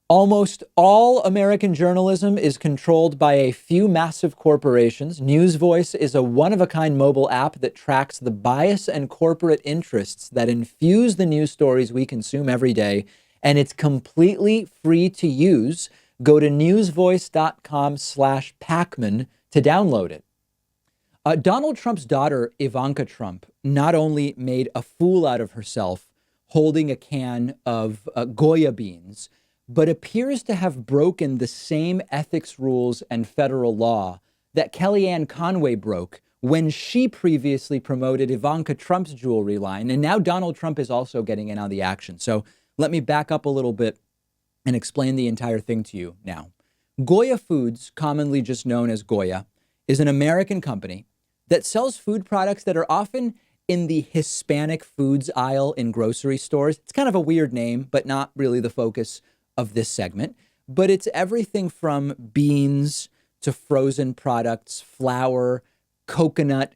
Almost all American journalism is controlled by a few massive corporations. News Voice is a one-of-a-kind mobile app that tracks the bias and corporate interests that infuse the news stories we consume every day, and it's completely free to use. Go to newsvoice.com/Pakman to download it. Donald Trump's daughter, Ivanka Trump, not only made a fool out of herself holding a can of goya beans, but appears to have broken the same ethics rules and federal law that Kellyanne Conway broke when she previously promoted Ivanka Trump's jewelry line. And now Donald Trump is also getting in on the action. So let me back up a little bit and explain the entire thing to you now. Goya Foods, commonly just known as Goya, is an American company that sells food products that are often in the Hispanic foods aisle in grocery stores. It's kind of a weird name, but not really the focus of this segment. But it's everything from beans to frozen products, flour, coconut,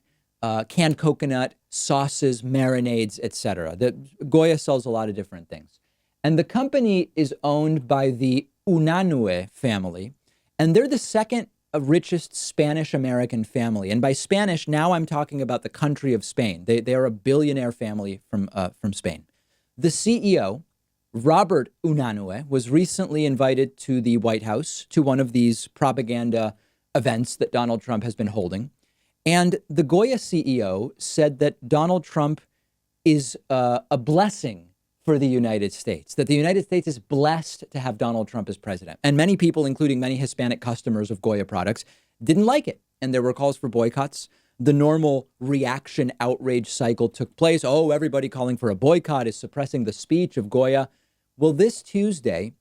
canned coconut, sauces, marinades, etc. The Goya sells a lot of different things. And the company is owned by the Unanue family, and they're the second richest Spanish-American family. And by Spanish, now I'm talking about the country of Spain. They are a billionaire family from Spain. The CEO, Robert Unanue, was recently invited to the White House to one of these propaganda events that Donald Trump has been holding. And the Goya CEO said that Donald Trump is a blessing for the United States, that the United States is blessed to have Donald Trump as president. And many people, including many Hispanic customers of Goya products, didn't like it. And there were calls for boycotts. The normal reaction outrage cycle took place. Oh, everybody calling for a boycott is suppressing the speech of Goya. Well, this Tuesday,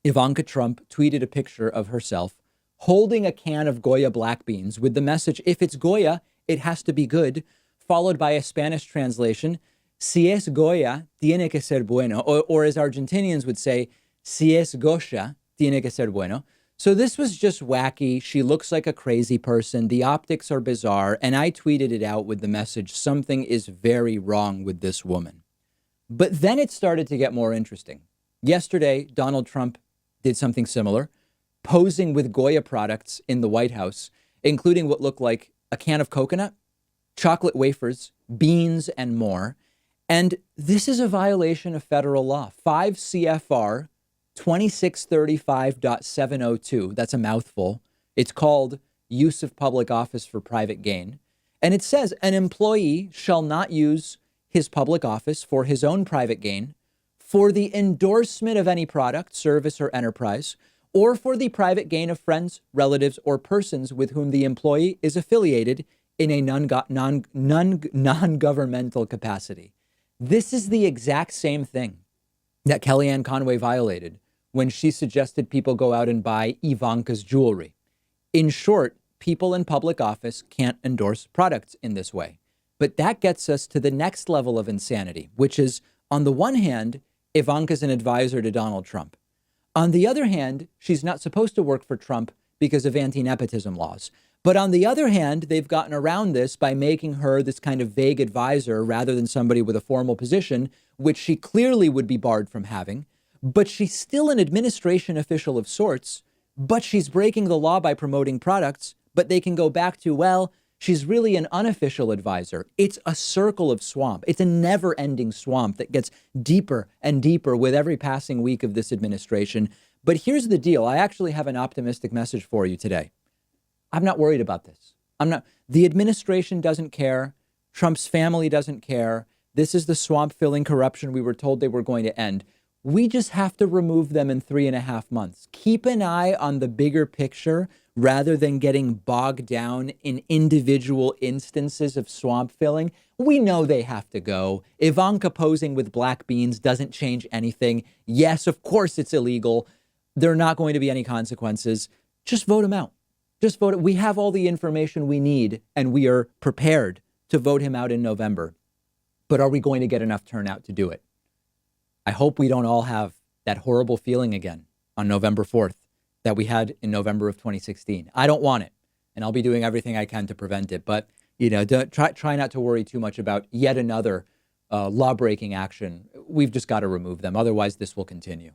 Ivanka Trump tweeted a picture of herself holding a can of Goya black beans with the message, if it's Goya, it has to be good, followed by a Spanish translation, si es Goya, tiene que ser bueno, or as Argentinians would say, si es Goya, tiene que ser bueno. So this was just wacky. She looks like a crazy person. The optics are bizarre. And I tweeted it out with the message, something is very wrong with this woman. But then it started to get more interesting. Yesterday, Donald Trump did something similar, posing with Goya products in the White House, including what looked like a can of coconut, chocolate wafers, beans, and more. And this is a violation of federal law. 5 CFR 2635.702. That's a mouthful. It's called use of public office for private gain. And it says an employee shall not use his public office for his own private gain, for the endorsement of any product, service, or enterprise, or for the private gain of friends, relatives, or persons with whom the employee is affiliated in a non-governmental capacity. This is the exact same thing that Kellyanne Conway violated when she suggested people go out and buy Ivanka's jewelry. In short, people in public office can't endorse products in this way. But that gets us to the next level of insanity, which is, on the one hand, Ivanka's an advisor to Donald Trump. On the other hand, she's not supposed to work for Trump because of anti-nepotism laws. But on the other hand, they've gotten around this by making her this kind of vague advisor rather than somebody with a formal position, which she clearly would be barred from having. But she's still an administration official of sorts, but she's breaking the law by promoting products. But they can go back to, well, she's really an unofficial advisor. It's a circle of swamp. It's a never-ending swamp that gets deeper and deeper with every passing week of this administration. But here's the deal. I actually have an optimistic message for you today. I'm not worried about this. The administration doesn't care. Trump's family doesn't care. This is the swamp-filling corruption we were told they were going to end. We just have to remove them in 3.5 months. Keep an eye on the bigger picture rather than getting bogged down in individual instances of swamp filling. We know they have to go. Ivanka posing with black beans doesn't change anything. Yes, of course it's illegal. There are not going to be any consequences. Just vote him out. Just vote. We have all the information we need, and we are prepared to vote him out in November. But are we going to get enough turnout to do it? I hope we don't all have that horrible feeling again on November 4th that we had in November of 2016. I don't want it, and I'll be doing everything I can to prevent it. But, try not to worry too much about yet another law-breaking action. We've just got to remove them. Otherwise, this will continue.